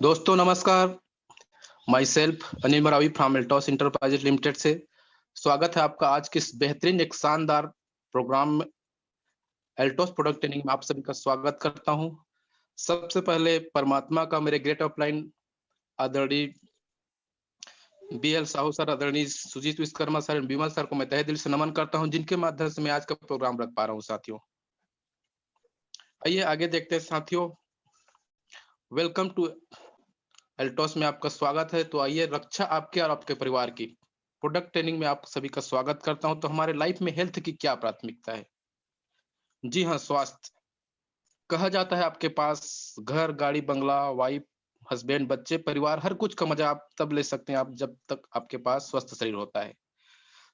दोस्तों नमस्कार। Myself Anil Maravi from Altos Enterprises Limited से स्वागत है आपका आज के इस बेहतरीन एक शानदार प्रोग्राम में। एल्टॉस प्रोडक्ट ट्रेनिंग में आप सभी का स्वागत करता हूं। सबसे पहले परमात्मा का मेरे ग्रेट ऑफलाइन आदरणीय BL साहू सर, आदरणीय सुजीत विश्वकर्मा सर, विमल सर को मैं तहे दिल से नमन करता हूं, जिनके माध्यम से मैं आज का प्रोग्राम रख पा रहा हूं। साथियों आइए आगे देखते हैं। साथियों वेलकम टू एल्टॉस में आपका स्वागत है। तो आइए, रक्षा आपके और आपके परिवार की प्रोडक्ट ट्रेनिंग में आप सभी का स्वागत करता हूं। तो हमारे लाइफ में हेल्थ की क्या प्राथमिकता है? जी हाँ, स्वास्थ्य। कहा जाता है आपके पास घर, गाड़ी, बंगला, वाइफ, हस्बैंड, बच्चे, परिवार, हर कुछ का मजा आप तब ले सकते हैं आप जब तक आपके पास स्वस्थ शरीर होता है।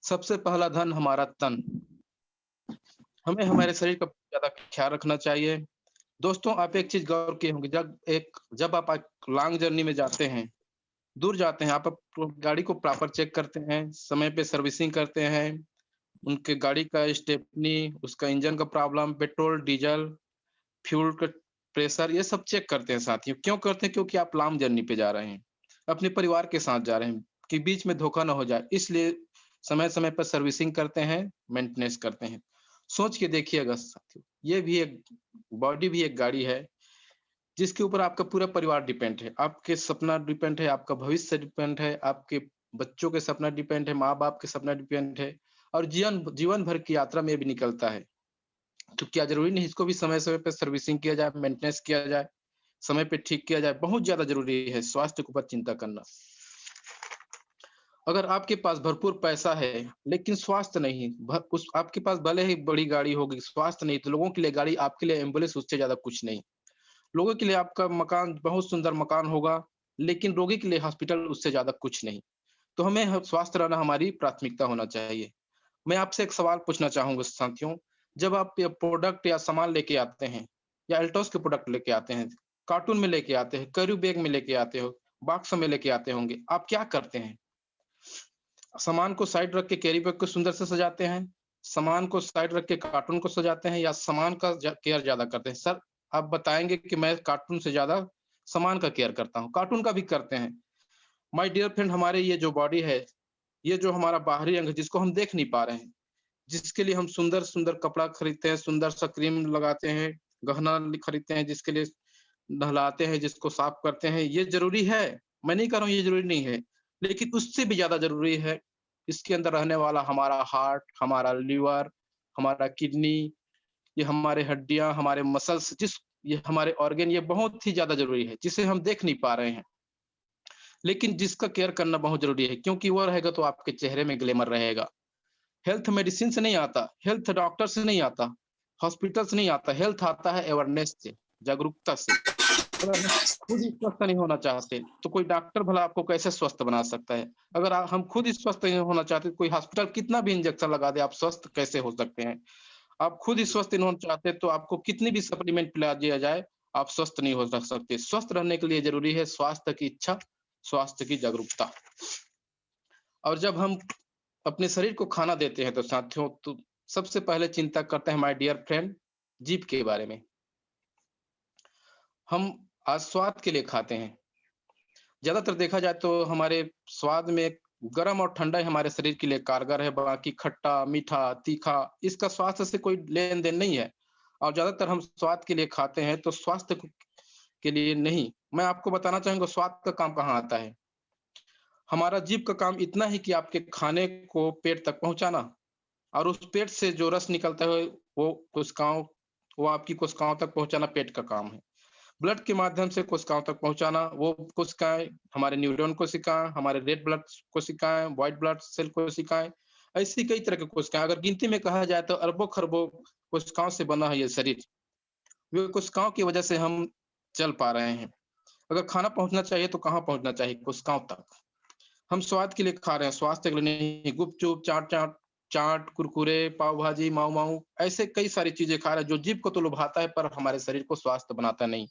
सबसे पहला धन हमारा तन। हमें हमारे शरीर का ज्यादा ख्याल रखना चाहिए। दोस्तों आप एक चीज गौर किए होंगे, जब आप लॉन्ग जर्नी में जाते हैं, दूर जाते हैं, आप गाड़ी को प्रॉपर चेक करते हैं, समय पे सर्विसिंग करते हैं, उनके गाड़ी का स्टेपनी, उसका इंजन का प्रॉब्लम, पेट्रोल, डीजल, फ्यूल का प्रेशर, ये सब चेक करते हैं। साथियों क्यों करते हैं? क्योंकि आप लॉन्ग जर्नी पे जा रहे हैं, अपने परिवार के साथ जा रहे हैं, कि बीच में धोखा ना हो जाए, इसलिए समय-समय पर सर्विसिंग करते हैं, मेंटेनेंस करते हैं। सोच के देखिएगा साथियों, ये भी एक बॉडी भी एक गाड़ी है, जिसके ऊपर आपका पूरा परिवार डिपेंड है, आपके सपना डिपेंड है, आपका भविष्य डिपेंड है, आपके बच्चों के सपना डिपेंड है, माँ-बाप के सपना डिपेंड है, और जीवन भर की यात्रा में भी निकलता है। तो क्या ज़रूरी नहीं इसको भी समय-समय पे सर्विसिंग किया जाए, मेंटेनेंस किया जाए, समय पे ठीक किया जाए? बहुत ज़्यादा ज़रूरी है स्वास्थ्य के ऊपर चिंता करना। अगर आपके पास भरपूर पैसा है, लेकिन स्वास्थ्य नहीं, भ उस आपके पास भले ही बड़ी गाड़ी होगी, स्वास्थ्य नहीं, तो लोगों के लिए गाड़ी, आपके लिए एम्बुलेंस, उससे ज़्यादा कुछ नहीं। लोगों के लिए आपका मकान बहुत सुंदर मकान होगा, लेकिन रोगी के लिए हॉस्पिटल उससे ज़्यादा कुछ नहीं। तो हमें स्वस्थ रहना हमारी प्राथमिकता होना चाहिए। मैं आपसे एक सवाल पूछना चाहूँगा साथियों, जब आप ये प्रोडक्ट या सामान लेके आते हैं, या एल्टॉस के प्रोडक्ट लेके आते हैं, कार्टून में लेके आते हैं, कैरी बैग में लेके आते हो, बॉक्स में लेके आते होंगे, आप क्या करते हैं? सामान को साइड रख के कैरी बैग को सुंदर से सजाते हैं, सामान को साइड रख के कार्टून को सजाते हैं, या सामान का केयर ज्यादा करते हैं? सर आप बताएंगे कि मैं कार्टून से ज्यादा सामान का केयर करता हूँ, कार्टून का भी करते हैं। माय डियर फ्रेंड, हमारे ये जो बॉडी है, ये जो हमारा बाहरी अंग है, जिसको हम देख नहीं पा रहे हैं, जिसके लिए हम सुंदर सुंदर कपड़ा खरीदते हैं, सुंदर सा क्रीम लगाते हैं, गहना खरीदते हैं, जिसके लिए नहलाते हैं, जिसको साफ करते हैं, ये जरूरी है। मैं नहीं कह रहा हूँ ये जरूरी नहीं है, लेकिन उससे भी ज्यादा जरूरी है इसके अंदर रहने वाला हमारा हार्ट, हमारा लीवर, हमारा किडनी, ये हमारे हड्डियां, हमारे मसल्स, ये हमारे ऑर्गन, ये बहुत ही ज्यादा जरूरी है, जिसे हम देख नहीं पा रहे हैं, लेकिन जिसका केयर करना बहुत जरूरी है, क्योंकि वो रहेगा तो आपके चेहरे में ग्लैमर रहेगा। हेल्थ मेडिसिन से नहीं आता, हेल्थ डॉक्टर से नहीं आता, हॉस्पिटल से नहीं आता, हेल्थ आता है अवेयरनेस से, जागरूकता से। अगर हम खुद ही स्वस्थ नहीं होना चाहते, तो कोई डॉक्टर भला आपको कैसे स्वस्थ बना सकता है? अगर हम खुद ही स्वस्थ नहीं होना चाहते, कोई हॉस्पिटल कितना भी इंजेक्शन लगा दे, आप स्वस्थ कैसे हो सकते हैं? आप खुद ही स्वस्थ नहीं होना चाहते, तो आपको कितनी भी सप्लीमेंट पिला दिया जाए, आप स्वस्थ नहीं हो सकते। स्वस्थ रहने के लिए जरूरी है स्वास्थ्य की इच्छा, स्वास्थ्य की जागरूकता। और जब हम अपने शरीर को खाना देते हैं, तो साथियों, तो सबसे पहले चिंता करते हैं, माय डियर फ्रेंड, जीभ के बारे में। हम आज स्वाद के लिए खाते हैं। ज्यादातर देखा जाए तो हमारे स्वाद में गरम और ठंडा ही हमारे शरीर के लिए कारगर है, बाकी खट्टा, मीठा, तीखा, इसका स्वास्थ्य से कोई लेन-देन नहीं है। और ज्यादातर हम स्वाद के लिए खाते हैं, तो स्वास्थ्य के लिए नहीं। मैं आपको बताना चाहूँगा स्वाद का काम कहाँ आता है। हमारा जीभ का काम इतना ही कि आपके खाने को पेट तक पहुँचाना, और उस पेट से जो रस निकलता है, वो कोशिकाओं वो आपकी कोशिकाओं तक पहुँचाना पेट का काम है। ब्लड के माध्यम से कोशिकाओं तक पहुँचाना, वो कोशिकाएँ हमारे न्यूरॉन कोशिकाएँ, हमारे रेड ब्लड कोशिकाएँ, व्हाइट ब्लड सेल कोशिकाएँ, ऐसी कई तरह की कोशिकाएँ, अगर गिनती में कहा जाए तो अरबों-खरबों कोशिकाओं से बना है ये शरीर। वे कोशिकाओं की वजह से हम चल पा रहे हैं। अगर खाना पहुँचना चाहिए तो कहाँ पहुँचना चाहिए? कोशिकाओं तक। हम स्वाद के लिए खा रहे हैं, स्वास्थ्य के लिए नहीं। गुपचुप, चाट, कुरकुरे, पाव भाजी, माऊ-माऊ, ऐसे कई सारी चीज़ें खा रहे हैं, जो जीभ को तो लुभाता है, पर हमारे शरीर को स्वस्थ बनाता नहीं।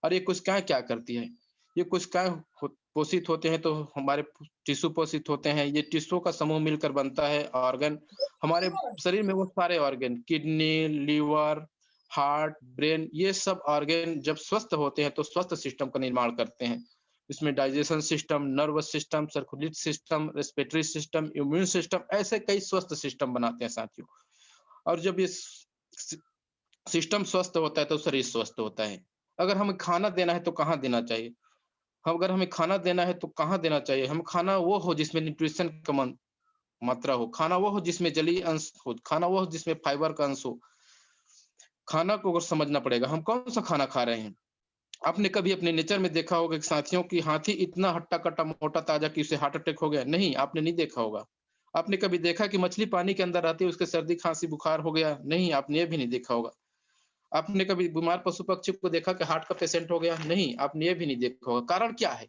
और ये कोशिकाएँ क्या करती हैं? ये कोशिकाएँ पोषित होते हैं, तो हमारे टिश्यू पोषित होते हैं। ये टिश्यू का समूह मिलकर बनता है ऑर्गन। हमारे शरीर में वो सारे organ, kidney, liver, heart, brain ये सब ऑर्गन जब स्वस्थ होते हैं तो स्वस्थ सिस्टम का निर्माण करते हैं। इसमें digestion system, nervous system, circulatory system, respiratory system, immune system ऐसे कई स्वस्थ सिस्टम बनाते हैं साथियों। और जब ये सि सिस्टम स्वस्थ होता है तो शरीर स्वस्थ होता है। अगर हमें खाना देना है तो कहाँ देना चाहिए? अगर हमें खाना देना है तो कहाँ देना चाहिए? हम खाना वो हो जिसमें न्यूट्रिशन का मात्रा हो, खाना वो हो जिसमें जलीय अंश हो, खाना वो हो जिसमें फाइबर का अंश हो। खाना को अगर समझना पड़ेगा, हम कौन-सा खाना खा रहे हैं? आपने कभी अपने नेचर में देखा होगा कि साथियों कि हाथी इतना हट्टा-कट्टा, मोटा-ताजा कि उसे हार्ट अटैक हो गया? नहीं, आपने नहीं देखा होगा। आपने कभी देखा कि मछली पानी के अंदर रहती है, उसके सर्दी, खाँसी, बुखार हो गया? नहीं, आपने ये भी नहीं देखा होगा। आपने कभी बीमार पशु-पक्षी को देखा कि हार्ट का पेशेंट हो गया? नहीं, आपने ये भी नहीं देखा होगा। कारण क्या है?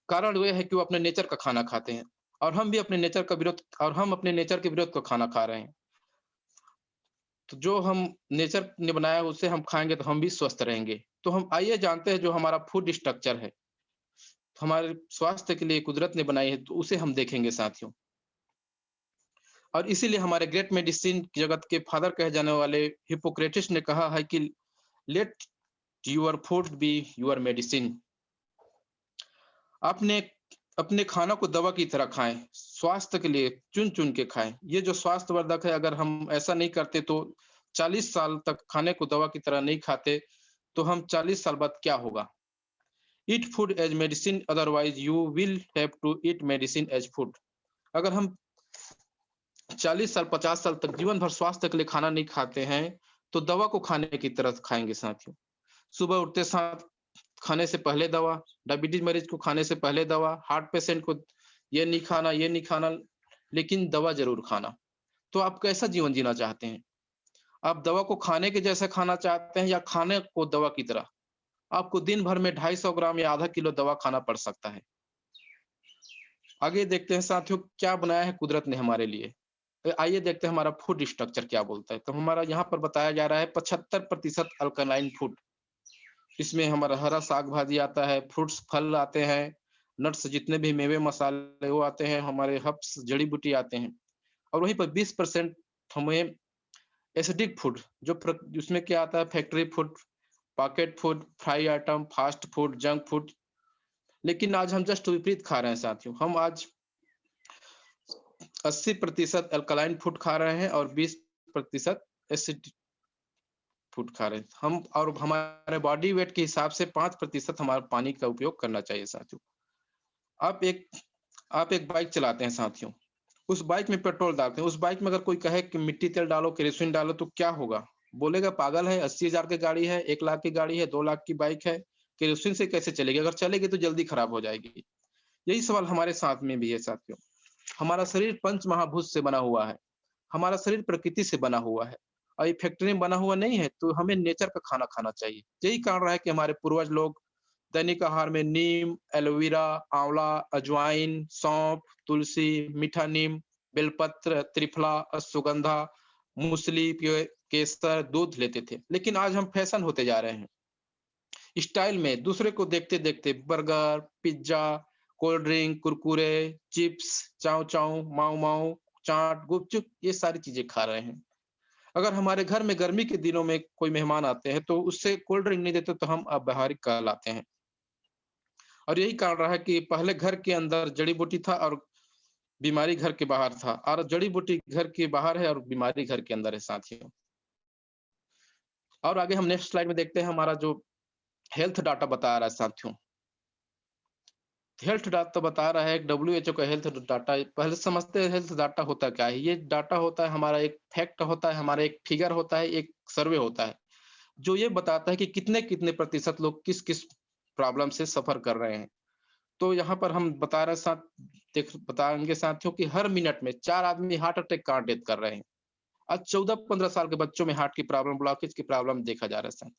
कारण वो है कि वो अपने नेचर का खाना खाते हैं और हम भी अपने नेचर का विरोध और हम अपने नेचर के विरोध का खाना खा रहे हैं। तो जो हम नेचर ने बनाया है उसे हम खाएँगे तो हम भी स्वस्थ रहेंगे। तो हम आइए जानते हैं जो हमारा फूड स्ट्रक्चर है, हमारे स्वास्थ्य के लिए कुदरत ने बनाई है तो उसे हम देखेंगे साथियों। और इसीलिए हमारे ग्रेट मेडिसिन जगत के फादर कहे जाने वाले हिप्पोक्रेटिस ने कहा है कि let your food be your medicine. आपने अपने खाना को दवा की तरह खाएँ, स्वास्थ्य के लिए चुन-चुन के खाएँ। ये जो स्वास्थ्यवर्धक है अगर हम ऐसा नहीं करते तो 40 साल तक खाने को दवा की तरह नहीं खाते, तो हम 40 साल बाद क्या होगा? Eat food as medicine otherwise you will have to eat medicine as food. अगर हम 40 साल, 50 साल तक जीवन भर स्वास्थ्य के लिए खाना नहीं खाते हैं, तो दवा को खाने की तरह खाएँगे साथियों। सुबह उठते साथ खाने से पहले दवा, डायबिटीज़ मरीज़ को खाने से पहले दवा, हार्ट पेशेंट को ये नहीं खाना, लेकिन दवा ज़रूर खाना। तो आप कैसा जीवन जीना चाहते हैं? आप दवा को खाने के जैसा खाना चाहते हैं या खाने को दवा की तरह? आपको दिन भर में 250 ग्राम या आधा किलो दवा खाना पड़ सकता है। आगे देखते हैं साथियों क्या बनाया है कुदरत ने हमारे लिए। आइए देखते हैं हमारा फूड स्ट्रक्चर क्या बोलता है। तो हमारा यहाँ पर बताया जा रहा है 75% अल्कलाइन फूड। इसमें हमारा हरा साग-भाजी आता है, फ्रूट्स फल आते हैं, नट्स जितने भी मेवे मसाले वो आते हैं, हमारे हर्ब्स जड़ी-बूटी आते हैं और वहीं पर 20% हमें एसिडिक फूड जो उसमें क्या आता है factory food, pocket food, fry item, fast food, junk food. लेकिन आज हम जस्ट विपरीत खा रहे हैं साथियों। हम आज 80% अल्कलाइन फूड खा रहे हैं और 20% एसिडिक फूड खा रहे हैं। हम और हमारे बॉडी वेट के हिसाब से 5% हमारा पानी का उपयोग करना चाहिए साथियों। आप एक आप एक बाइक चलाते हैं साथियों, उस बाइक में पेट्रोल डालते हैं, उस बाइक में अगर कोई कहे कि मिट्टी तेल डालो, केरोसिन डालो तो क्या होगा? बोलेगा पागल है, 80,000 की गाड़ी है, 1 लाख की गाड़ी है, 2 लाख की बाइक है, केरोसिन से कैसे चलेगी? अगर चलेगी तो जल्दी खराब हो जाएगी। यही सवाल हमारे साथ में भी है साथियों। हमारा शरीर पंच महाभूत से बना हुआ है, हमारा शरीर प्रकृति से बना हुआ है और ये फैक्ट्री में बना हुआ नहीं है, तो हमें नेचर का खाना खाना चाहिए। यही कारण रहा है कि हमारे पूर्वज लोग दैनिक आहार में नीम, एलोवेरा, आंवला, अजवाइन, सौंफ, तुलसी, मीठा नीम, बेलपत्र, त्रिफला, अश्वगंधा, मूसली, केसर, दूध लेते थे। लेकिन आज हम फैशन होते जा रहे हैं। स्टाइल में दूसरे को देखते-देखते burger, pizza, cold drink, Kurkure, chips, चाउ-चाउ, माऊ-माऊ, चाट, गुपचुप ये सारी चीज़ें खा रहे हैं। अगर हमारे घर में गर्मी के दिनों में कोई मेहमान आते हैं, तो उससे कोल्ड ड्रिंक नहीं देते तो हम अव्यावहारिक कहलाते हैं। और यही कारण रहा है कि पहले घर के अंदर जड़ी-बूटी था और बीमारी घर के बाहर था और जड़ी-बूटी घर के बाहर है और बीमारी घर के अंदर है साथियों। और आगे हम नेक्स्ट स्लाइड में देखते हैं हमारा जो हेल्थ डाटा बता रहा है साथियों। हेल्थ डाटा बता रहा है डब्ल्यूएचओ का हेल्थ डाटा पहले समझते हैं हेल्थ डाटा होता क्या है? ये डाटा होता है हमारा एक फैक्ट होता है, हमारा एक फिगर होता है, एक सर्वे होता है, जो ये बताता है कि कितने-कितने प्रतिशत लोग किस-किस प्रॉब्लम से सफ़र कर रहे हैं। तो यहाँ पर हम बता रहे साथ देख बताएँगे साथियों कि हर मिनट में 4 आदमी हार्ट अटैक का डेथ कर रहे हैं। आज 14-15 साल के बच्चों में हार्ट की प्रॉब्लम, ब्लॉकेज की प्रॉब्लम देखा जा रहा है साहब।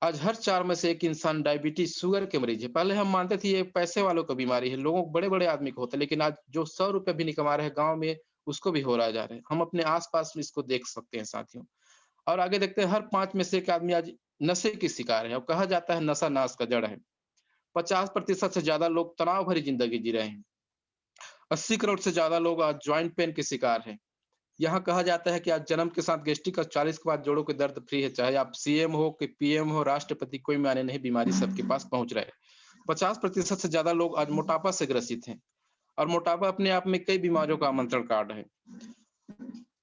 आज हर 4 में से 1 इंसान डायबिटीज़, शुगर के मरीज़ है। पहले हम मानते थे ये पैसे वालों को बीमारी है, लोगों को बड़े-बड़े आदमी को होता है, लेकिन आज जो ₹100 भी नहीं कमा रहे हैं गाँव में, उसको भी हो रहा जा रहा है। हम अपने आस-पास में इसको देख सकते हैं साथियों। और आगे देखते हैं हर 5 में से 1 आदमी आज नशे की शिकार है और कहा जाता है नशा नाश का जड़ है। 50% से ज़्यादा लोग तनाव भरी ज़िंदगी जी रहे हैं। 80 करोड़ से ज़्यादा लोग आज जॉइंट पेन के शिकार हैं। यहाँ कहा जाता है कि आज जन्म के साथ गैस्ट्रिक और 40 के बाद जोड़ों के दर्द फ्री है। चाहे आप सीएम हो कि पीएम हो, राष्ट्रपति, कोई मायने नहीं, बीमारी सबके पास पहुँच रहा है। 50% से ज़्यादा लोग आज मोटापा से ग्रसित हैं और मोटापा अपने आप में कई बीमारियों का आमंत्रण कार्ड है।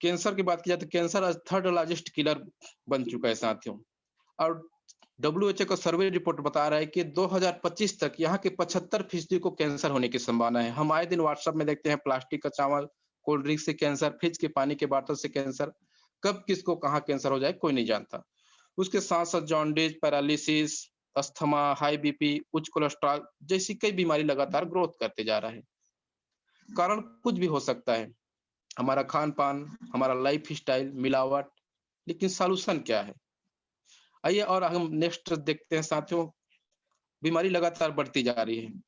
कैंसर की बात की जाए तो कैंसर आज थर्ड लार्जेस्ट किलर बन चुका है साथियों। और डब्ल्यूएचओ का सर्वे रिपोर्ट बता रहा है कि 2025 तक यहाँ के 75% को कैंसर होने की संभावना है। हम आए दिन व्हाट्सएप में देखते हैं प्लास्टिक का चावल, कोल्ड ड्रिंक से कैंसर, फ्रिज के पानी के बोतल से कैंसर, कब किसको कहाँ कैंसर हो जाए कोई नहीं जानता। उसके साथ-साथ jaundice, paralysis, asthma, high BP, उच्च कोलेस्ट्रॉल जैसी कई बीमारी लगातार ग्रोथ करते जा रहा है। कारण कुछ भी हो सकता है, हमारा खान-पान, हमारा लाइफ़स्टाइल, मिलावट, लेकिन सॉल्यूशन क्या है? आइए और हम नेक्स्ट देखते हैं साथियों, बीमारी लगातार बढ़ती जा रही है।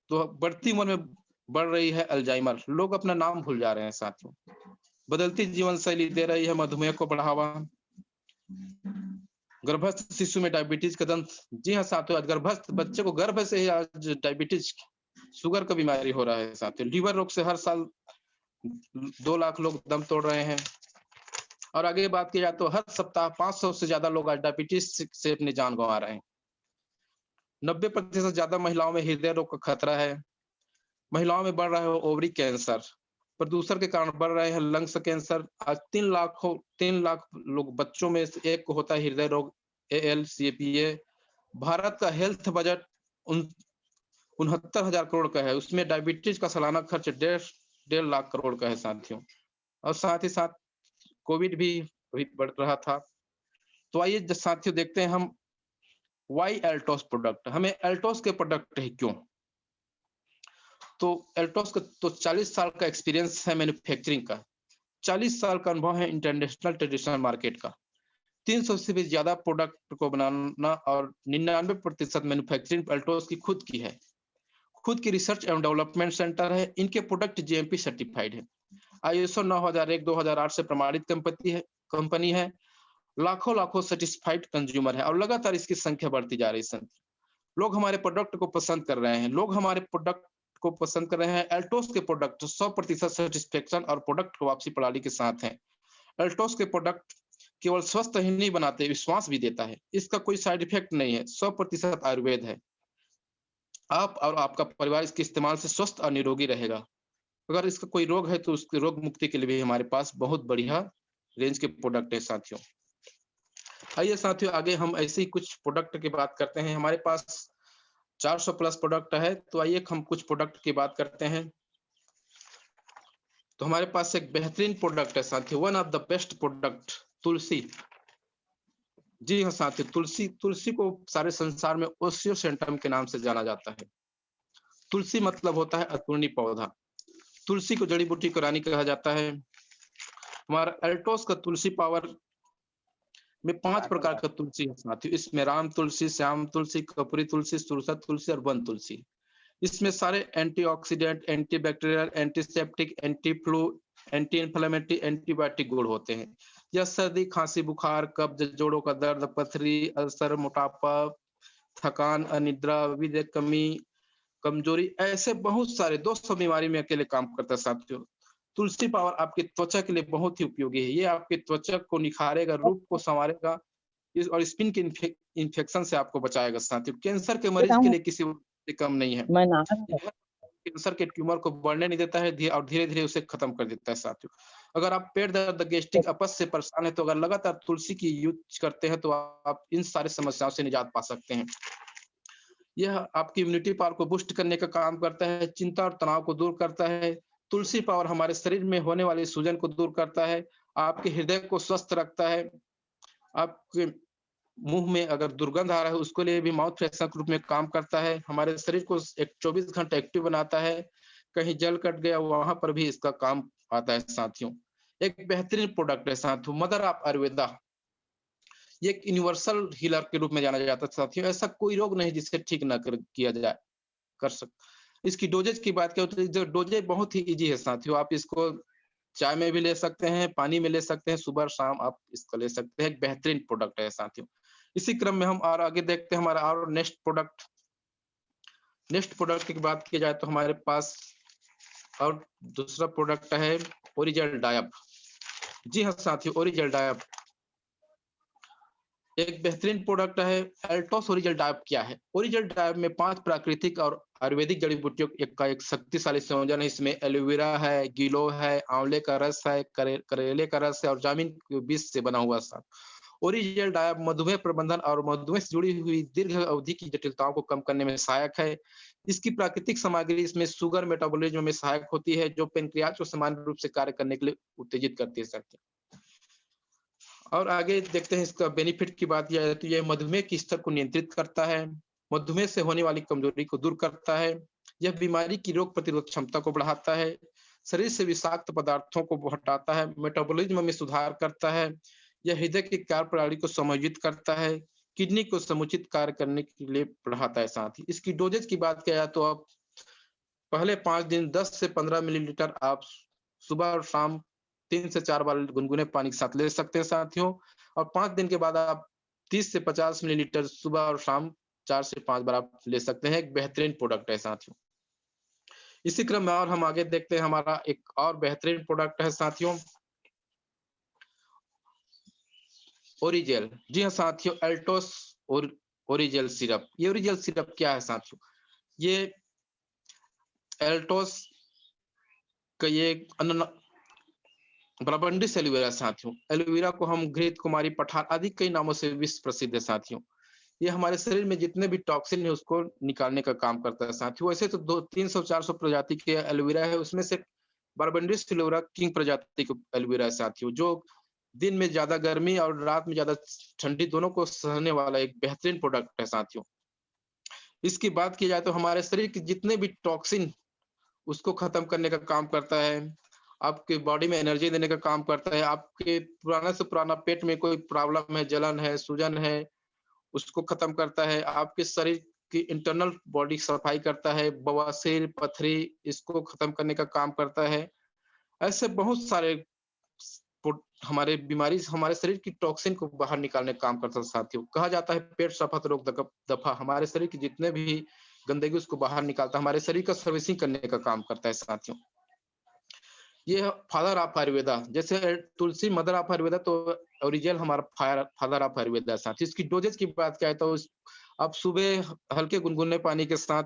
तो बढ़ती उम्र में बढ़ रही है अल्जाइमर, लोग अपना नाम भूल जा रहे हैं साथियों। बदलती जीवन शैली दे रही है मधुमेह को बढ़ावा। गर्भस्थ शिशु में डायबिटीज का दंत, जी हाँ साथियों, आज गर्भस्थ बच्चे को गर्भ से ही आज डायबिटीज, शुगर का बीमारी हो रहा है साथियों। लीवर रोग से हर साल 2 लाख लोग दम तोड़ रहे हैं। और आगे बात की जाए तो हर सप्ताह 500 से ज्यादा लोग आज डायबिटीज से अपनी जान गंवा रहे हैं। 90% ज्यादा महिलाओं में हृदय रोग का खतरा है। महिलाओं में बढ़ रहा है ओवरी कैंसर। प्रदूषण के कारण बढ़ रहे हैं लंग्स कैंसर। आज 3 लाख लोग बच्चों में से एक को होता है हृदय रोग, एएल-सीएपीए। भारत का हेल्थ बजट 69,000 करोड़ का है। उसमें डायबिटीज का सालाना खर्च डेढ़ लाख करोड़ का है साथियों। और साथ ही साथ कोविड भी अभी बढ़ रहा था। तो आइए साथियों देखते हैं हम वाई एल्टोस प्रोडक्ट, हमें एल्टोस के प्रोडक्ट है क्यों? तो एल्टोस का तो 40 साल का एक्सपीरियंस है मैन्युफैक्चरिंग का, 40 साल का अनुभव है इंटरनेशनल ट्रेडिशनल मार्केट का। 300 से भी ज्यादा प्रोडक्ट को बनाना और 99% मैन्युफैक्चरिंग एल्टोस की खुद की है। खुद की रिसर्च एवं डेवलपमेंट सेंटर है। इनके प्रोडक्ट जीएमपी सर्टिफाइड है। आईएसओ 9001 2008 से प्रमाणित कंपनी है। लाखों लाखों सेटिस्फाइड कंज्यूमर है और लगातार इसकी संख्या बढ़ती जा रही है। लोग हमारे प्रोडक्ट को पसंद कर रहे हैं। लोग हमारे प्रोडक्ट को पसंद कर रहे हैं। एल्टोस के प्रोडक्ट 100% सेटिस्फेक्शन और प्रोडक्ट वापसी प्रणाली के साथ हैं। एल्टोस के प्रोडक्ट केवल स्वस्थ ही नहीं बनाते, विश्वास भी देता है। इसका कोई साइड इफेक्ट नहीं है। 100% आयुर्वेद है। आप और आपका परिवार इसके इस्तेमाल से स्वस्थ और निरोगी रहेगा। अगर इसका कोई रोग है तो उसके रोग मुक्ति के लिए भी हमारे पास बहुत बढ़िया रेंज के प्रोडक्ट है साथियों। आइए साथियों आगे हम ऐसे ही कुछ प्रोडक्ट की बात करते हैं। हमारे पास 400 प्लस प्रोडक्ट है, तो आइए हम कुछ प्रोडक्ट की बात करते हैं। तो हमारे पास एक बेहतरीन प्रोडक्ट है साथियों, one of the best product, Tulsi. जी हाँ साथियों, तुलसी को सारे संसार में ओसियोसेंटम के नाम से जाना जाता है। तुलसी मतलब होता है अतुलनीय पौधा। तुलसी को जड़ी बूटी की रानी कहा जाता है। हमारा एल्टोस का तुलसी पावर में 5 प्रकार का तुलसी है साथियों। इसमें राम तुलसी, श्याम तुलसी, कपूरी तुलसी, सुरसा तुलसी और वन तुलसी। इसमें सारे antioxidant, antibacterial, antiseptic, anti flu, anti inflammatory, antibiotic गुण होते हैं। यह सर्दी, खांसी, बुखार, कब्ज, जोड़ों का दर्द, पथरी, अल्सर, मोटापा, थकान, अनिद्रा, विद्य कमी, कमजोरी, ऐसे बहुत सारे 200 बीमारी में अकेले काम करता है साथियों। तुलसी पावर आपकी त्वचा के लिए बहुत ही उपयोगी है। ये आपकी त्वचा को निखारेगा, रूप को संवारेगा और स्किन के इन्फेक्शन से आपको बचाएगा साथियों। कैंसर के मरीज के लिए किसी से कम नहीं है। मैं नाना यह कैंसर के ट्यूमर को बढ़ने नहीं देता है और धीरे-धीरे उसे खत्म कर देता है साथियों। अगर आप पेट दर्द, गैस्ट्रिक, अपच से परेशान हैं, तो अगर लगातार तुलसी की यूज़ करते हैं, तो आप इन सारी समस्याओं से निजात पा सकते हैं। यह आपकी इम्यूनिटी पावर को बूस्ट करने का काम करता है, चिंता और तनाव को दूर करता है। तुलसी पावर हमारे शरीर में होने वाली सूजन को दूर करता है, आपके हृदय को स्वस्थ रखता है। आपके मुँह में अगर दुर्गंध आ रहा है, उसके लिए भी माउथ फ्रेशनर के रूप में काम करता है। हमारे शरीर को एक 24 घंटे एक्टिव बनाता है। कहीं जल कट गया, वहाँ पर भी इसका काम आता है साथियों। एक बेहतरीन प्रोडक्ट है साथियों, मदर ऑफ आयुर्वेदा। ये एक यूनिवर्सल हीलर के रूप में जाना जाता है साथियों। ऐसा कोई रोग नहीं जिसे ठीक ना किया जाए कर सक इसकी डोजेज की बात करें तो जो डोजेज बहुत ही ईज़ी है साथियों। आप इसको चाय में भी ले सकते हैं, पानी में ले सकते हैं, सुबह-शाम आप इसको ले सकते हैं। एक बेहतरीन प्रोडक्ट है साथियों। इसी क्रम में हम और आगे देखते हैं हमारा और नेक्स्ट प्रोडक्ट की बात की जाए तो हमारे पास और दूसरा प्रोडक्ट है ओरिजिनल डायब। जी हाँ साथियों, ओरिजल डायब एक बेहतरीन प्रोडक्ट है। एल्टोस ओरिजल डायब क्या है? ओरिजल डायब में 5 प्राकृतिक और आयुर्वेदिक जड़ी-बूटियों का एक शक्तिशाली संयोजन है। इसमें एलोवेरा है, गिलोय है, आंवले का रस है, करेले का रस है और जामुन के बीज से बना हुआ सा ओरिजिनल डायब मधुमेह प्रबंधन और मधुमेह से जुड़ी हुई दीर्घ अवधि की जटिलताओं को कम करने में सहायक है। इसकी प्राकृतिक सामग्री इसमें शुगर मेटाबॉलिज्म में सहायक होती है, जो पैंक्रियाज को समान रूप से कार्य करने के लिए उत्तेजित करती है साथियों। और आगे देखते हैं इसका बेनिफिट की बात किया जाए तो यह मधुमेह के स्तर को नियंत्रित करता है, मधुमेह से होने वाली कमजोरी को दूर करता है, यह बीमारी की रोग प्रतिरोध क्षमता को बढ़ाता है, शरीर से विषाक्त पदार्थों को हटाता है, मेटाबॉलिज्म में सुधार करता है, यह हृदय की कार्य प्रणाली को समायोजित करता है, किडनी को समुचित कार्य करने के लिए बढ़ाता है। साथ ही इसकी डोजेज की बात किया जाए तो आप पहले 5 दिन 10 से 15 मिलीलीटर आप सुबह और शाम 3 से 4 बार गुनगुने पानी के साथ ले सकते हैं साथियों। और 5 दिन के बाद आप 30 से 50 मिलीलीटर सुबह और शाम 4 से 5 बार आप ले सकते हैं। एक बेहतरीन प्रोडक्ट है साथियों। इसी क्रम में और हम आगे देखते हैं हमारा एक और बेहतरीन प्रोडक्ट है साथियों, ओरिजेल। जी हाँ साथियों, एल्टोस और ओरिजेल सिरप। ये ओरिजेल सिरप क्या है साथियों? ये एल्टोस का ये ब्राबंडिस एलोवेरा साथियों। एलोवेरा को हम घृत, कुमारी, पठार आदि कई नामों से विश्व प्रसिद्ध है साथियों। ये हमारे शरीर में जितने भी टॉक्सिन है उसको निकालने का काम करता है साथियों। वैसे तो 2 300 400 प्रजाति के एलोवेरा है, उसमें से बारबेंडिस एलोवेरा किंग प्रजाति का एलोवेरा है साथियों, जो दिन में ज्यादा गर्मी और रात में ज्यादा ठंडी दोनों को सहने वाला एक बेहतरीन प्रोडक्ट है साथियों। इसकी बात की जाए तो हमारे शरीर के जितने भी टॉक्सिन उसको खत्म करने का काम करता है, आपके बॉडी में एनर्जी देने का काम करता है, आपके पुराना से पुराना पेट में कोई प्रॉब्लम है, जलन है, सूजन है, उसको खत्म करता है, आपके शरीर की इंटरनल बॉडी सफाई करता है, बवासीर, पथरी इसको खत्म करने का काम करता है। ऐसे बहुत सारे हमारे बीमारी हमारे शरीर की टॉक्सिन को बाहर निकालने का काम करता है साथियों। कहा जाता है पेट सफा तो रोग दफा। हमारे शरीर की जितने भी गंदगी उसको बाहर निकालता है, हमारे शरीर का सर्विसिंग करने का काम करता है साथियों। ये फादर ऑफ आयुर्वेदा, जैसे तुलसी मदर ऑफ आयुर्वेदा, तो ओरिजिनल हमारा फादर ऑफ आयुर्वेदा साथ। इसकी डोजेज की बात क्या है तो आप सुबह हल्के गुनगुने पानी के साथ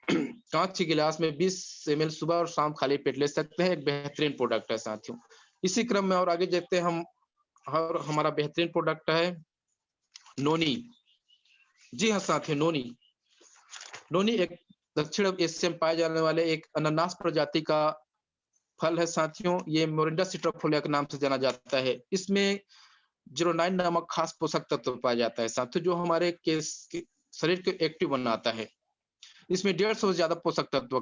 कांच के गिलास में 20 ml सुबह और शाम खाली पेट ले सकते हैं। एक बेहतरीन प्रोडक्ट है साथियों। इसी क्रम में और आगे देखते हैं हम, और हमारा बेहतरीन प्रोडक्ट है नोनी। जी हाँ साथियों, नोनी। नोनी एक दक्षिण एशिया में पाए जाने वाले एक अनानास प्रजाति का फल है साथियों। ये मोरिंडा सिट्रोफोलिया के नाम से जाना जाता है। इसमें जीरोनाइन नामक खास पोषक तत्व पाया जाता है साथियों, जो हमारे शरीर को एक्टिव बनाता है। इसमें 150 से ज्यादा पोषक तत्व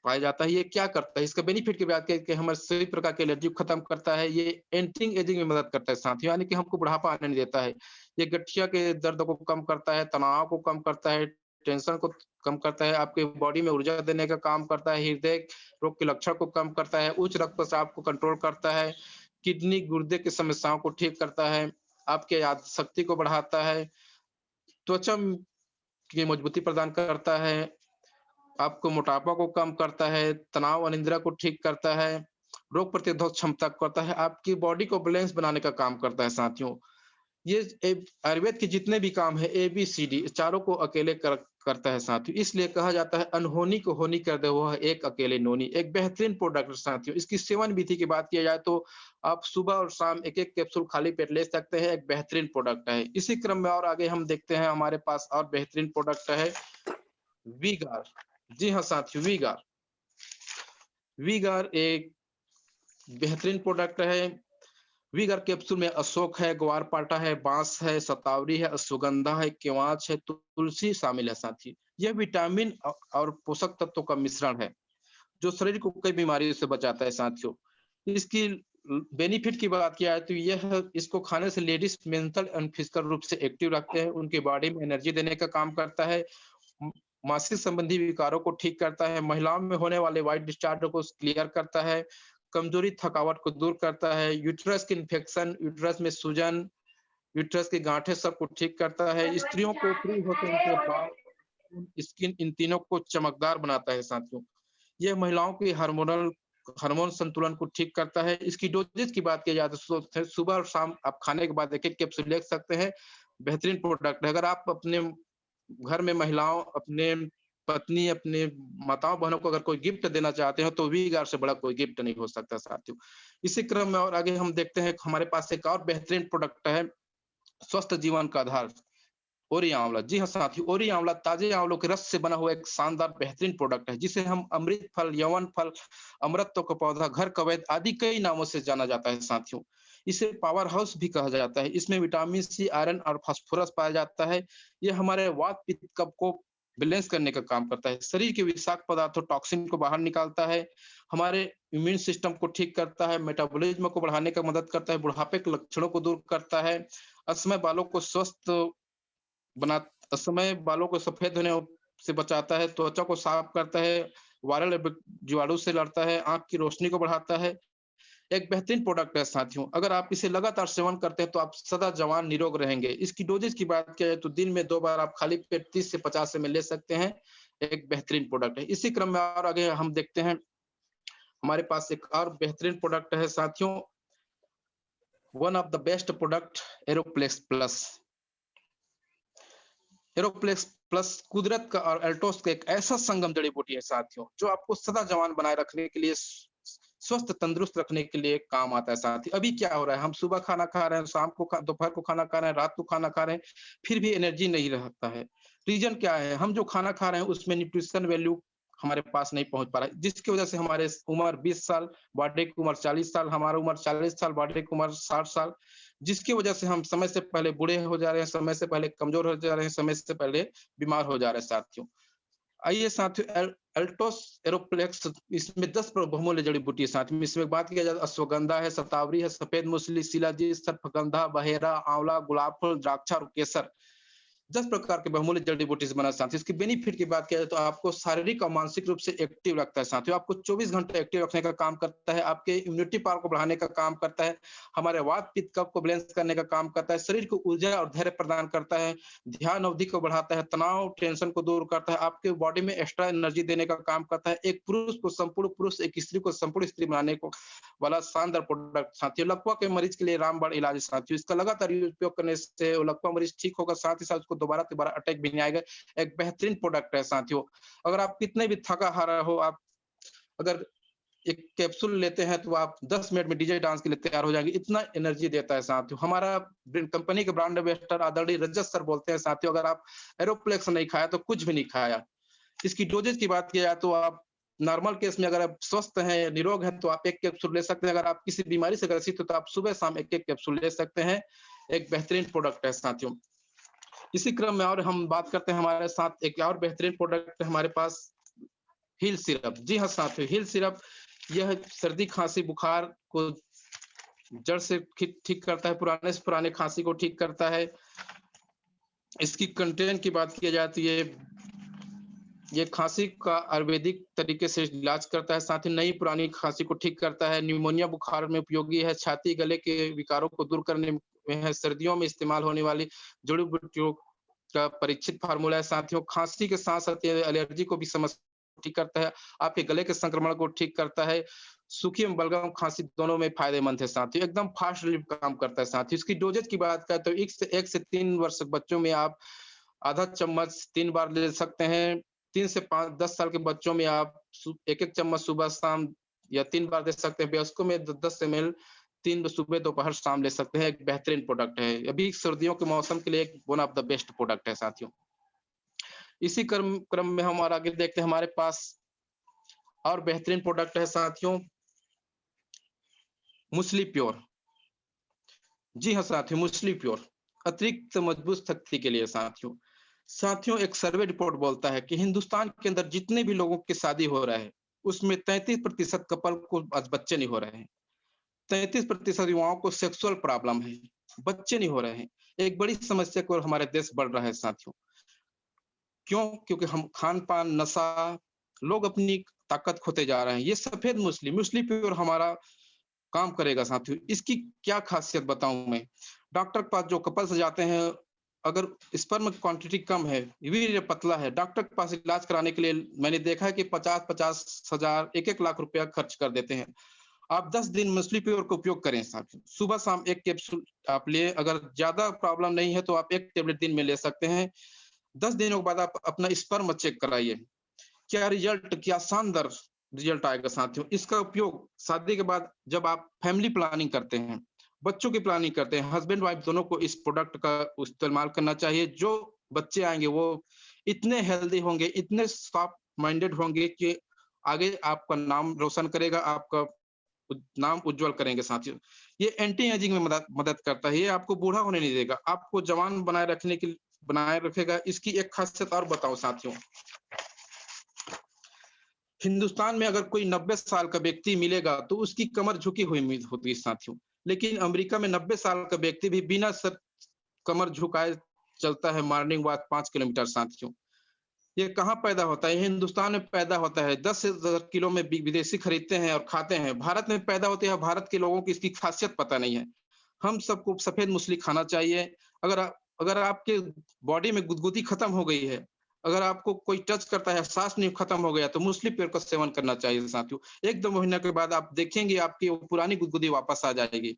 पाया जाता है। ये क्या करता है? इसका बेनिफिट की बात करें कि हमारे सभी प्रकार की एलर्जी को खत्म करता है। ये एंटी एजिंग में मदद करता है साथियों, यानी कि हमको बुढ़ापा आने नहीं देता है। ये गठिया के दर्द को कम करता है, तनाव को कम करता है, टेंशन को कम करता है, आपके बॉडी में ऊर्जा देने का काम करता है, हृदय रोग के लक्षण को कम करता है, उच्च रक्तचाप को कंट्रोल करता है, किडनी गुर्दे की समस्याओं को ठीक करता है, आपके याद शक्ति को बढ़ाता है, त्वचा की मजबूती प्रदान करता है, आपको मोटापा को कम करता है, तनाव अनिद्रा को ठीक करता है, रोग प्रतिरोधक क्षमता करता है, आपकी बॉडी को बैलेंस बनाने का काम करता है साथियों। ये आयुर्वेद के जितने भी काम है एबीसीडी चारों को अकेले करता है साथियों। इसलिए कहा जाता है अनहोनी को होनी कर दे वह एक अकेले नोनी। एक बेहतरीन प्रोडक्ट साथियों। इसकी सेवन विधि की बात किया जाए तो आप सुबह और शाम एक-एक कैप्सूल खाली पेट ले सकते हैं। एक बेहतरीन प्रोडक्ट है। इसी क्रम में और आगे हम देखते हैं हमारे पास और बेहतरीन प्रोडक्ट है वीगार। जी हाँ साथियों, वीगार। वीगार एक बेहतरीन प्रोडक्ट है। वीगर कैप्सूल में अशोक है, ग्वारपाठा है, बांस है, शतावरी है, अश्वगंधा है, केवाच है, तुलसी शामिल है साथी। यह विटामिन और पोषक तत्वों का मिश्रण है, जो शरीर को कई बीमारियों से बचाता है साथियों। इसकी बेनिफिट की बात किया जाए तो यह इसको खाने से लेडीज मेंटल एंड फिजिकल रूप से एक्टिव रखते हैं, उनके बॉडी में एनर्जी देने का काम करता है, मासिक संबंधी विकारों को ठीक करता है, महिलाओं में होने वाले व्हाइट डिस्चार्ज को क्लियर करता है, कमजोरी थकावट को दूर करता है, यूट्रस के इन्फेक्शन, यूट्रस में सूजन, यूट्रस की गांठें सबको ठीक करता है, स्त्रियों को फ्री होते उनके बाल, स्किन इन तीनों को चमकदार बनाता है साथियों। यह महिलाओं की हार्मोनल हार्मोन संतुलन को ठीक करता है। इसकी डोजेज की बात की जाए तो सुबह और शाम आप खाने के बाद एक-एक कैप्सूल ले सकते हैं। बेहतरीन प्रोडक्ट है। अगर आप अपने घर में महिलाओं, अपने पत्नी, अपने माताओं-बहनों को अगर कोई गिफ्ट देना चाहते हो तो वी-गार्ड से बड़ा कोई गिफ्ट नहीं हो सकता साथियों। इसी क्रम में और आगे हम देखते हैं हमारे पास एक और बेहतरीन प्रोडक्ट है, स्वस्थ जीवन का आधार, ओरी आंवला। जी हाँ साथियों, ओरी आंवला ताजे आंवलों के रस से बना हुआ एक शानदार बेहतरीन प्रोडक्ट है, जिसे हम अमृत फल, यौवन फल, अमृतत्व का पौधा, घर का वैद्य आदि कई नामों से जाना जाता है साथियों। इसे पावर हाउस भी कहा जाता है। इसमें विटामिन सी, आयरन और फास्फोरस पाया जाता है। ये हमारे वात, पित्त, कफ को बैलेंस करने का काम करता है। शरीर के विषाक्त पदार्थों, टॉक्सिन को बाहर निकालता है। हमारे इम्यून सिस्टम को ठीक करता है, मेटाबॉलिज्म को बढ़ाने का मदद करता है, बुढ़ापे के लक्षणों को दूर करता है, असमय बालों को स्वस्थ बना असमय बालों को सफेद होने से बचाता है, त्वचा को साफ करता है, वायरल जीवाणु से लड़ता है, आँख की रोशनी को बढ़ाता है। एक बेहतरीन प्रोडक्ट है साथियों। अगर आप इसे लगातार सेवन करते हैं तो आप सदा जवान निरोग रहेंगे। इसकी डोजेज की बात की जाए तो दिन में 2 बार आप खाली पेट 30 से 50 एमएल ले सकते हैं। एक बेहतरीन प्रोडक्ट है। इसी क्रम में और आगे हम देखते हैं, हमारे पास एक और बेहतरीन प्रोडक्ट है साथियों, one of the best product Aeroplex plus. Aeroplex plus कुदरत का और एल्टोस का एक ऐसा संगम जड़ी बूटी है साथियों, जो आपको सदा जवान बनाए रखने के लिए, स्वस्थ तंदुरुस्त रखने के लिए काम आता है साथियों। अभी क्या हो रहा है, हम सुबह खाना खा रहे हैं, शाम को दोपहर को खाना खा रहे हैं, रात को खाना खा रहे हैं, फिर भी एनर्जी नहीं रहता है। रीजन क्या है, हम जो खाना खा रहे हैं उसमें न्यूट्रिशन वैल्यू हमारे पास नहीं पहुंच पा रहा है, जिसकी वजह से हमारे उम्र 20 साल, बॉडी की उम्र 40 साल, हमारा उम्र 40 साल, बॉडी की उम्र 60 साल, जिसकी वजह से हम समय से पहले बूढ़े हो जा रहे हैं, समय से पहले कमजोर हो जा रहे हैं, समय से पहले बीमार हो जा रहे हैं साथियों। आइए साथियों, अल्टोस एरोप्लेक्स, इसमें 10 बहुमूल्य जड़ी बूटी है साथियों। इसमें बात किया जाए, अश्वगंधा है, शतावरी है, सफेद मूसली, शिलाजीत, सर्पगंधा, बहेरा, आंवला, गुलाब फूल, द्राक्षा और केसर, 10 प्रकार के बहुमूल्य जड़ी बूटी से बना है साथियों। इसकी बेनिफिट की बात किया जाए तो आपको शारीरिक और मानसिक रूप से एक्टिव रखता है साथियों। आपको 24 घंटे एक्टिव रखने का काम करता है, आपके इम्यूनिटी पावर को बढ़ाने का काम करता है, हमारे वात, पित्त, कफ को बैलेंस करने का काम करता है, शरीर को ऊर्जा और धैर्य प्रदान करता है, ध्यान अवधि को बढ़ाता है, तनाव, टेंशन को दूर करता है, आपके बॉडी में एक्स्ट्रा एनर्जी देने का काम करता है, एक पुरुष को संपूर्ण पुरुष, एक स्त्री को संपूर्ण स्त्री बनाने को वाला शानदार प्रोडक्ट साथियों। लकवा के मरीज के लिए रामबाण इलाज है साथियों। इसका लगातार उपयोग करने से लकवा मरीज ठीक होगा, साथ ही साथ उसको दोबारा अटैक भी नहीं आएगा। एक बेहतरीन प्रोडक्ट है साथियों। अगर आप कितने भी थका हारा हो, आप अगर एक कैप्सूल लेते हैं तो आप 10 मिनट में डीजे डांस के लिए तैयार हो जाएंगे, इतना एनर्जी देता है साथियों। हमारा कंपनी के ब्रांड एम्बेसडर आदरणीय रजत सर बोलते हैं साथियों, अगर आप एरोप्लेक्स नहीं खाया तो कुछ भी नहीं खाया। इसकी डोजेज की बात की जाए तो आप नॉर्मल केस में अगर आप स्वस्थ हैं, निरोग हैं, तो आप 1 कैप्सूल ले सकते हैं। अगर आप किसी बीमारी से ग्रसित हो तो आप सुबह-शाम 1-1 कैप्सूल ले सकते हैं। एक बेहतरीन प्रोडक्ट है साथियों। इसी क्रम में और हम बात करते हैं, हमारे साथ एक और बेहतरीन प्रोडक्ट है हमारे पास, हिल सिरप। जी हाँ साथियों, हिल सिरप यह सर्दी, खांसी, बुखार को जड़ से ठीक करता है, पुराने से पुराने खांसी को ठीक करता है। इसकी कंटेंट की बात की जाए तो ये खांसी का आयुर्वेदिक तरीके से इलाज करता है, साथ ही नई पुरानी खांसी को ठीक करता है, निमोनिया बुखार में उपयोगी है, छाती गले के विकारों को दूर करने में है, सर्दियों में इस्तेमाल होने वाली जड़ी बूटियों का परीक्षित फार्मूला है साथियों। खांसी के साथ साथ एलर्जी को भी ठीक करता है, आपके गले के संक्रमण को ठीक करता है, सूखी एवं बलगम खांसी दोनों में फायदेमंद है साथियों। एकदम फास्ट रिलीफ काम करता है साथियों। इसकी डोजेज की बात करें तो 1 से 3 वर्ष बच्चों में आप आधा चम्मच 3 बार ले सकते हैं। 3 से 5 10 साल के बच्चों में आप 1-1 चम्मच सुबह-शाम या 3 बार दे सकते हैं। वयस्कों में 10 एमएल 3 सुबह, दोपहर, शाम ले सकते हैं। एक बेहतरीन प्रोडक्ट है। अभी सर्दियों के मौसम के लिए एक one of the best product है साथियों। इसी क्रम में हम और आगे देखते हैं, हमारे पास और बेहतरीन प्रोडक्ट है साथियों, मुस्ली प्योर। जी हाँ साथियों, मुस्ली प्योर अतिरिक्त मजबूत शक्ति के लिए साथियों। साथियों, एक सर्वे रिपोर्ट बोलता है कि हिंदुस्तान के अंदर जितने भी लोगों की शादी हो रहा है, उसमें 33% कपल को आज बच्चे नहीं हो रहे हैं। 33% युवाओं को सेक्सुअल प्रॉब्लम है, बच्चे नहीं हो रहे हैं। एक बड़ी समस्या की ओर हमारे देश बढ़ रहा है साथियों। क्यों? क्योंकि हम खान-पान, नशा, लोग अपनी ताकत खोते जा रहे हैं। ये सफेद मुस्ली प्योर हमारा काम करेगा साथियों। इसकी क्या खासियत बताऊँ मैं? डॉक्टर के पास जो कपल्स जाते हैं, अगर स्पर्म क्वांटिटी कम है, वीर्य पतला है, डॉक्टर के पास इलाज कराने के लिए मैंने देखा है कि 50-50 हजार, 1-1 लाख रुपया खर्च कर देते हैं। आप 10 दिन मछली प्योर का उपयोग करें साहब। सुबह-शाम 1 कैप्सूल आप लें, अगर ज़्यादा प्रॉब्लम नहीं है तो आप 1 टैबलेट दिन में ले सकते हैं। 10 दिनों के बाद आप अपना स्पर्म चेक कराइए। क्या शानदार रिजल्ट आएगा साथियों। इसका उपयोग शादी के बाद जब आप फैमिली प्लानिंग करते हैं, बच्चों की प्लानिंग करते हैं, हस्बैंड वाइफ दोनों को इस प्रोडक्ट का इस्तेमाल करना चाहिए। जो बच्चे आएँगे वो इतने हेल्दी होंगे, इतने सॉफ्ट माइंडेड होंगे कि आगे आपका नाम रोशन करेगा, आपका नाम उज्जवल करेंगे साथियों। ये एंटी एजिंग में मदद मदद करता है, ये आपको बूढ़ा होने नहीं देगा, आपको जवान बनाए रखेगा। इसकी एक खासियत और बताऊँ साथियों, हिंदुस्तान में अगर कोई 90 साल का व्यक्ति मिलेगा तो उसकी कमर झुकी हुई होती है साथियों। लेकिन अमेरिका में 90 साल का व्यक्ति भी बिना सर कमर झुकाए चलता है मॉर्निंग वॉक 5 किलोमीटर साथियों। ये कहाँ पैदा होता है? ये हिंदुस्तान में पैदा होता है। 10 से 10 किलो में विदेशी खरीदते हैं और खाते हैं। भारत में पैदा होते हैं, भारत के लोगों को इसकी खासियत पता नहीं है। हम सबको सफेद मूसली खाना चाहिए। अगर आपके बॉडी में गुदगुदी खत्म हो गई है, अगर आपको कोई टच करता है, सांस नहीं खत्म हो गया, तो मूसली पेड़ का सेवन करना चाहिए साथियों। 1-2 महीने के बाद आप देखेंगे आपकी वो पुरानी गुदगुदी वापस आ जाएगी।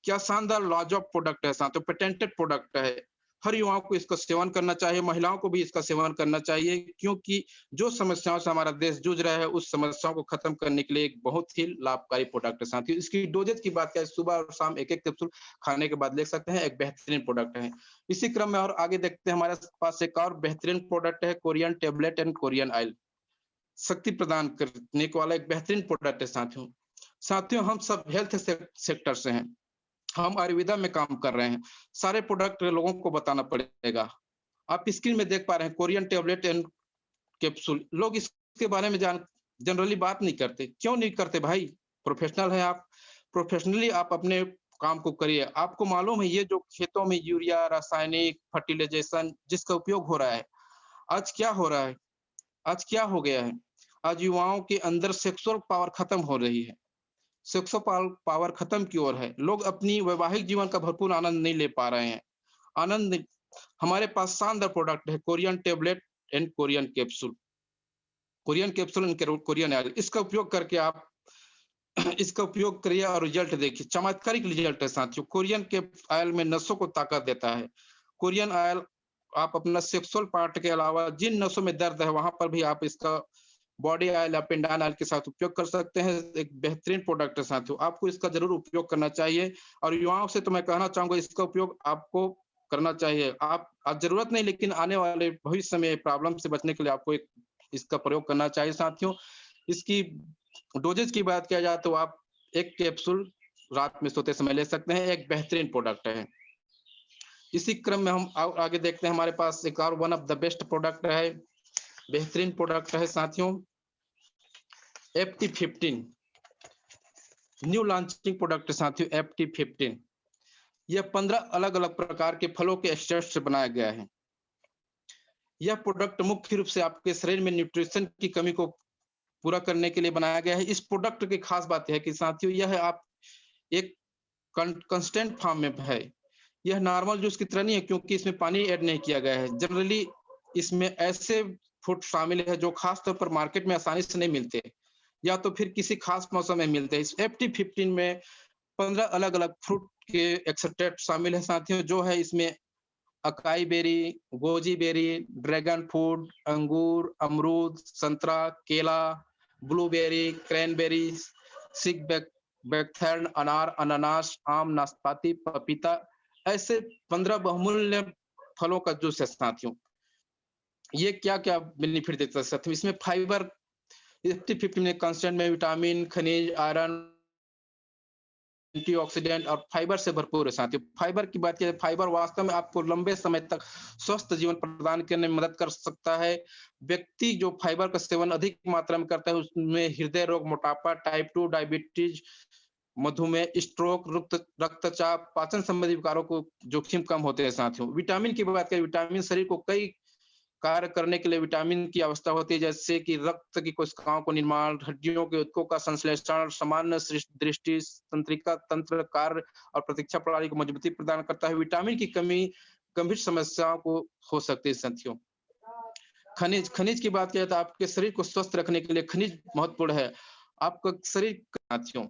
क्या शानदार लाजवाब प्रोडक्ट है साथियों, पेटेंटेड प्रोडक्ट है। हर युवाओं को इसका सेवन करना चाहिए, महिलाओं को भी इसका सेवन करना चाहिए, क्योंकि जो समस्याओं से हमारा देश जूझ रहा है, उस समस्याओं को खत्म करने के लिए एक बहुत ही लाभकारी प्रोडक्ट है साथियों। इसकी डोजेज की बात करें, सुबह और शाम 1-1 कैप्सूल खाने के बाद ले सकते हैं, एक बेहतरीन प्रोडक्ट है। इसी क्रम में और आगे देखते हैं, हमारे पास एक और बेहतरीन प्रोडक्ट है, Korean tablet and Korean oil. शक्ति प्रदान करने वाला एक बेहतरीन प्रोडक्ट है साथियों। साथियों, हम सब हेल्थ सेक्टर से हैं। हम आयुर्वेदा में काम कर रहे हैं। सारे प्रोडक्ट लोगों को बताना पड़ेगा। आप स्क्रीन में देख पा रहे हैं कोरियन टैबलेट एंड कैप्सूल। लोग इसके बारे में जनरली बात नहीं करते। क्यों नहीं करते भाई? प्रोफेशनल हैं आप। प्रोफेशनली आप अपने काम को करिए। आपको मालूम है ये जो खेतों में यूरिया, रासायनिक फर्टिलाइजेशन जिसका उपयोग हो रहा है, आज क्या हो रहा है? आज क्या हो गया है? आज युवाओं के अंदर सेक्सुअल पावर खत्म हो रही है। सेक्सुअल पावर खत्म की ओर है। लोग अपनी वैवाहिक जीवन का भरपूर आनंद नहीं ले पा रहे हैं। आनंद हमारे पास शानदार प्रोडक्ट है, Korean tablet and Korean capsule. Korean capsule and Korean oil. इसका उपयोग करके आप इसका उपयोग करिए और रिजल्ट देखिए। चमत्कारिक रिजल्ट है साथियों। कोरियन के ऑयल में नसों को ताकत देता है। कोरियन ऑयल आप अपना सेक्सुअल पार्ट के अलावा जिन नसों में दर्द है, वहां पर भी आप इसका बॉडी ऑयल या पिंडान ऑयल के साथ उपयोग कर सकते हैं। एक बेहतरीन प्रोडक्ट है साथियों, आपको इसका ज़रूर उपयोग करना चाहिए और युवाओं से तो मैं कहना चाहूँगा इसका उपयोग आपको करना चाहिए। आप आज ज़रूरत नहीं, लेकिन आने वाले भविष्य में प्रॉब्लम से बचने के लिए आपको एक इसका प्रयोग करना चाहिए साथियों। इसकी डोजेज़ की बात किया जाए तो आप 1 कैप्सूल रात में सोते समय ले सकते हैं, एक बेहतरीन प्रोडक्ट है। इसी क्रम में हम आगे देखते हैं, हमारे पास एक और one of the best product है, बेहतरीन प्रोडक्ट है साथियों, FT15 न्यू लॉन्चिंग प्रोडक्ट साथियों। FT15 यह 15 अलग-अलग प्रकार के फलों के एक्सट्रैक्ट से बनाया गया है। यह प्रोडक्ट मुख्य रूप से आपके शरीर में न्यूट्रिशन की कमी को पूरा करने के लिए बनाया गया है। इस प्रोडक्ट की खास बात है कि साथियों यह आप एक कंस्टेंट फॉर्म में है। यह नॉर्मल जूस की तरह नहीं है, क्योंकि इसमें पानी ऐड नहीं किया गया है। जनरली इसमें ऐसे फ्रूट शामिल है जो खास तौर पर मार्केट में आसानी से नहीं मिलते, या तो फिर किसी खास मौसम में मिलते हैं। इस FT15 में 15 अलग-अलग फ्रूट के एक्सट्रैक्ट शामिल है साथियों, जो है इसमें acai berry, goji berry, dragon fruit, अंगूर, अमरूद, संतरा, केला, ब्लूबेरी, क्रैनबेरी, सिक बैकथर्न, अनार, अनानास, आम, नाशपाती, पपीता, ऐसे 15 बहुमूल्य फलों का जूस है साथियों। ये क्या-क्या बेनिफिट देता है साथियों? इसमें फाइबर 50-50 में कंस्टेंट में विटामिन, खनिज, आयरन, एंटीऑक्सीडेंट और फाइबर से भरपूर है साथियों। फाइबर की बात की जाए, फाइबर वास्तव में आपको लंबे समय तक स्वस्थ जीवन प्रदान करने में मदद कर सकता है। व्यक्ति जो फाइबर का सेवन अधिक मात्रा में करता है, उसमें हृदय रोग, मोटापा, टाइप 2 डायबिटीज, मधुमेह, स्ट्रोक, रक्तचाप, पाचन संबंधी विकारों को जोखिम कम होते हैं साथियों। विटामिन की बात करें, विटामिन शरीर को कई कार्य करने के लिए विटामिन की आवश्यकता होती है, जैसे कि रक्त की कोशिकाओं को निर्माण, हड्डियों के ऊतकों का संश्लेषण, सामान्य दृष्टि, तंत्रिका तंत्र कार्य और प्रतीक्षा प्रणाली को मजबूती प्रदान करता है। विटामिन की कमी गंभीर समस्याओं को हो सकती है साथियों। खनिज खनिज की बात किया तो आपके शरीर को स्वस्थ रखने के लिए खनिज महत्वपूर्ण है। आपका शरीर साथियों,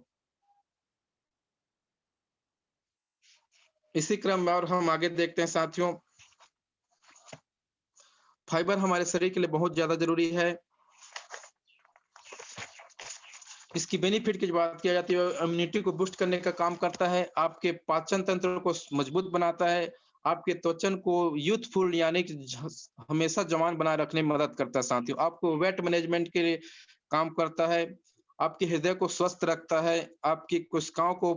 इसी क्रम में और हम आगे देखते हैं साथियों, फाइबर हमारे शरीर के लिए बहुत ज़्यादा ज़रूरी है। इसकी बेनिफिट की बात की जाती है, इम्यूनिटी को बूस्ट करने का काम करता है, आपके पाचन तंत्र को मजबूत बनाता है, आपके त्वचन को यूथफुल यानी कि हमेशा जवान बनाए रखने में मदद करता है साथियों। आपको वेट मैनेजमेंट के लिए काम करता है, आपके हृदय को स्वस्थ रखता है, आपकी कोशिकाओं को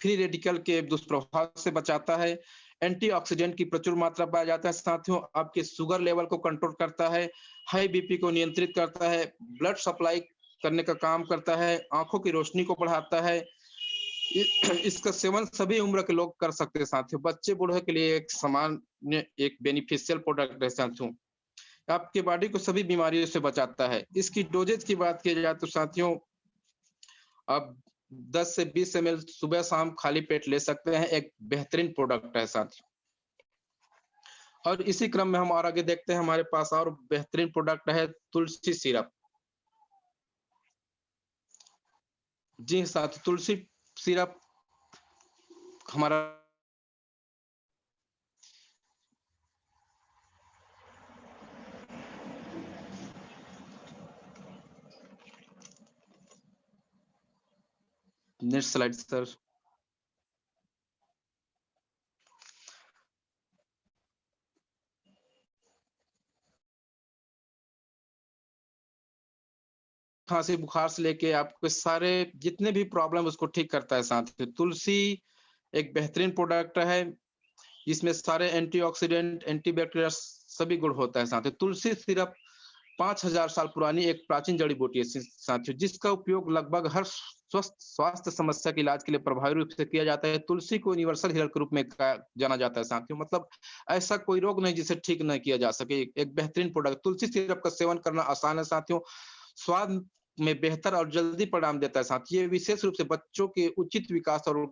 फ्री रेडिकल के दुष्प्रभाव से बचाता है, एंटीऑक्सीडेंट की प्रचुर मात्रा पाया जाता है साथियों, आपके शुगर लेवल को कंट्रोल करता है, हाई बीपी को नियंत्रित करता है, ब्लड सप्लाई करने का काम करता है, आँखों की रोशनी को बढ़ाता है। इ इसका सेवन सभी उम्र के लोग कर सकते हैं साथियों, बच्चे बूढ़े के लिए एक सामान्य एक बेनिफिशियल प्रोडक्ट है साथियों। आपके बॉडी को सभी बीमारियों से बचाता है। इसकी डोजेज की बात की जाए तो साथियों, आप 10 से 20 एमएल सुबह-शाम खाली पेट ले सकते हैं, एक बेहतरीन प्रोडक्ट है साथियों। और इसी क्रम में हम और आगे देखते हैं, हमारे पास और बेहतरीन प्रोडक्ट है तुलसी सिरप। जी साथियों, तुलसी सिरप हमारा नेक्स्ट स्लाइड सर। खांसी बुखार से लेके आपके सारे जितने भी प्रॉब्लम उसको ठीक करता है साथियों। तुलसी एक बेहतरीन प्रोडक्ट है, इसमें सारे एंटीऑक्सीडेंट, एंटीबैक्टीरियल सभी गुण होता है साथियों। तुलसी सिरप 5000 साल पुरानी एक प्राचीन जड़ी बूटी है साथियों, जिसका उपयोग लगभग हर स्वस्थ स्वास्थ्य समस्या के इलाज के लिए प्रभावी रूप से किया जाता है। तुलसी को यूनिवर्सल हीलर के रूप में जाना जाता है साथियों, मतलब ऐसा कोई रोग नहीं जिसे ठीक नहीं किया जा सके। एक बेहतरीन प्रोडक्ट तुलसी सिरप का सेवन करना आसान है साथियों, स्वाद में बेहतर और जल्दी परिणाम देता है साथियों। ये विशेष रूप से बच्चों के उचित विकास और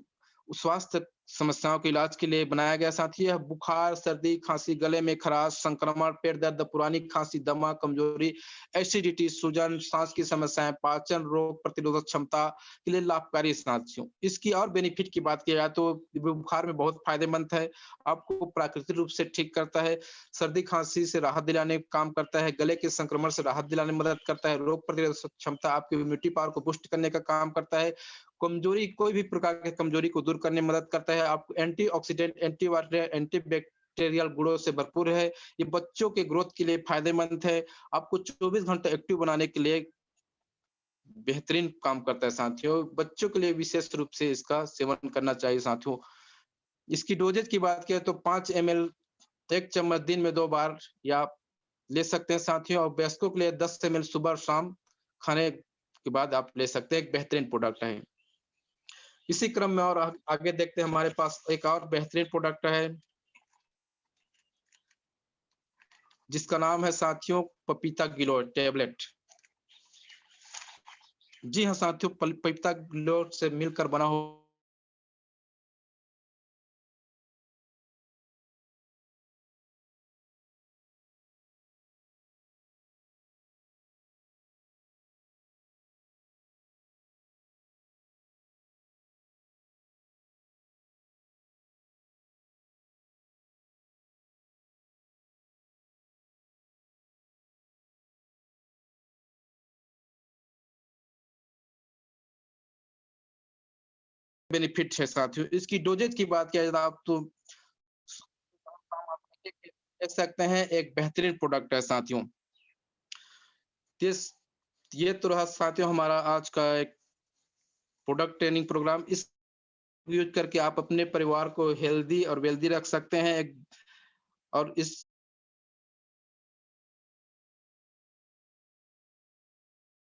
स्वास्थ्य समस्याओं के इलाज के लिए बनाया गया साथी। यह बुखार, सर्दी, खांसी, गले में खराश, संक्रमण, पेट दर्द, पुरानी खांसी, दमा, कमजोरी, एसिडिटी, सूजन, सांस की समस्याएं, पाचन, रोग प्रतिरोधक क्षमता के लिए लाभकारी साथियों। इसकी और बेनिफिट की बात की जाए तो बुखार में बहुत फायदेमंद है, आपको प्राकृतिक रूप से ठीक करता है, सर्दी खांसी से राहत दिलाने का काम करता है, गले के संक्रमण से राहत दिलाने में मदद करता है, रोग प्रतिरोधक क्षमता आपकी इम्यूनिटी पावर को बूस्ट करने का काम करता है, कमजोरी कोई भी प्रकार की कमजोरी को दूर करने में मदद करता है, आपको एंटीऑक्सीडेंट, एंटीवायरल, एंटीबैक्टीरियल गुणों से भरपूर है, ये बच्चों के ग्रोथ के लिए फायदेमंद है, आपको 24 घंटे एक्टिव बनाने के लिए बेहतरीन काम करता है साथियों। बच्चों के लिए विशेष रूप से इसका सेवन करना चाहिए साथियों। इसकी डोजेज की बात करें तो 5 एमएल 1 चम्मच दिन में 2 बार या ले सकते हैं साथियों, और वयस्कों के लिए 10 एमएल सुबह और शाम खाने के बाद आप ले सकते हैं, एक बेहतरीन प्रोडक्ट है। इसी क्रम में और आगे देखते हैं, हमारे पास एक और बेहतरीन प्रोडक्ट है जिसका नाम है साथियों पपीता ग्लो टैबलेट। जी हाँ साथियों, पपीता ग्लो से मिलकर बना हो बेनिफिट है साथियों। इसकी डोजेज की बात किया जाए तो आप देख सकते हैं, एक बेहतरीन प्रोडक्ट है साथियों। इस ये तो रहा साथियों हमारा आज का एक प्रोडक्ट ट्रेनिंग प्रोग्राम। इस यूज करके आप अपने परिवार को हेल्दी और वेल्दी रख सकते हैं, एक और इस